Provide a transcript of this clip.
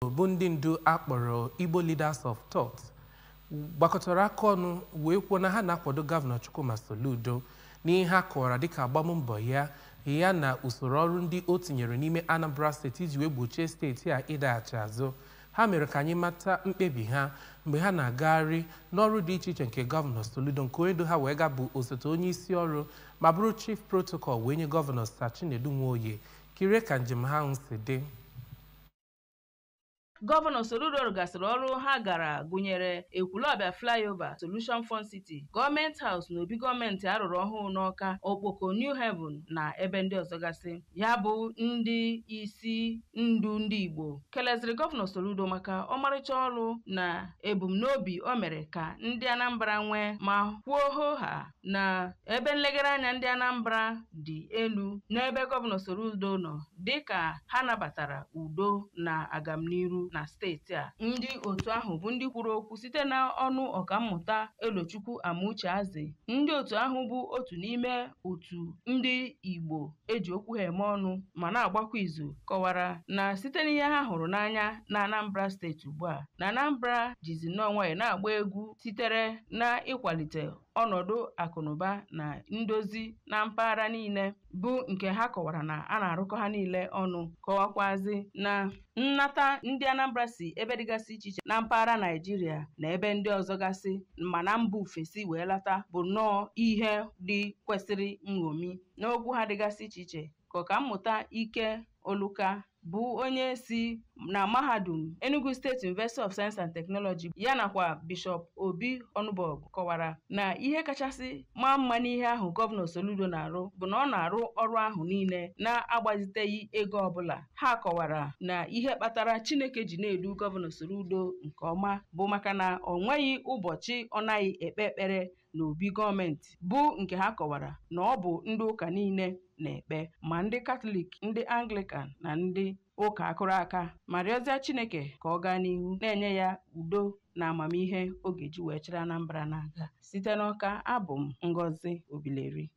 bụ ndị ndu akpọrọ Igbo Leaders of Thought gbakọtara aka ọnụ wee kwuo na ha na-akwado Gọvanọ Chukwuma Soludo n'ihe ha kọwara dịka agbammbọ ya na usoro ọrụ ndị o tinyere n'ime Anambra steeti iji wee gbochie steeti a ịdaghachi azụ. Ha mere ka anyị mata mkpebi ha mgbe ha na-agagharị n'ọrụ dị iche iche nke Gọvanọ Soludo, nke onye du ha wee gabụ osote onye isi ọrụ ma bụrụ Chief Protocol wee nye Gọvanọ Sir Chinedu Nwoye. Kirie ka njem ha si dị. Gọvanọ Soludo rụgasịrị ọrụ ha gara gụnyere Ekwulọbịa Flyover, Solution Fund City, Gọọmenti House na obi gọọmenti arụrụ ọhụụ n'Ọka, Okpoko New Haven na ebe ndị ọzọ gasị. Ya bụ ndị isi ndu ndị Igbo keleziri Gọvanọ Soludo maka ọmarịcha ọrụ na ebumnobi o mere ka ndị Anambra nwee ma kwuo ha na ebe nlegara anya ndị Anambra dị elu n'ebe Gọvanọ Soludo nọ dịka ha nabatara udo na agamniru na steeti a. Ndị otu ahụ bụ ndị kwuru okwu site na ọnụ ọkammụta Elochukwu Amuche Azị. Ndị otu ahụ bụ otu n'ime otu ndị Igbo eji okwu ha eme ọnụ ma na-agbakwa izu kọwara na site n'ihe ha hụrụ n'anya na Anambra steeti ugbu a, na Anambra jizi n'ọnwa ya na-agba egwu sitere na ịkwalite ọnọdụ akụnụba na ndozi na mpaghara niile, bụ nke ha kọwara na a na-arụkọ ha niile ọnụ, kọwakwazi na nnata ndị Anambra si ebe dịgasị iche iche na mpaghara Naijiria na ebe ndị ọzọ gasị ma na mba ofesi wee lata bụ nnọọ ihe dị kwesịrị nṅomi. N'okwu ha dịgasị iche iche ka ọkammụta Ike Oluka bụ onye si na Mahadum Enugu State University of Science and Technology ya nakwa Bishop Obi Onubog kọwara na ihe kachasị maa mma n'ihe ahụ Gọvanọ Soludo na-arụ bụ na ọ na-arụ ọrụ ahụ niile na-agbaziteghị ego ọbụla. Ha kọwara na ihe kpatara Chineke ji na-edu Gọvanọ Soludo nke ọma bụ maka na ọ nweghị ụbọchị ọ naghị ekpe ekpere n'obi gọọmenti, bụ nke ha kọwara na ọ bụ ndị ụka niile na-ekpe, ma ndị Katọlik, ndị Anglican na ndị ụka akụrụ aka, ma rịọzie Chineke ka ọ gaa n'ihu na-enye ya udo na amamihe ọ ga-eji wee chịrị Anambra n'aga. Site n'Ọka, abụ m Ngozi Obileri.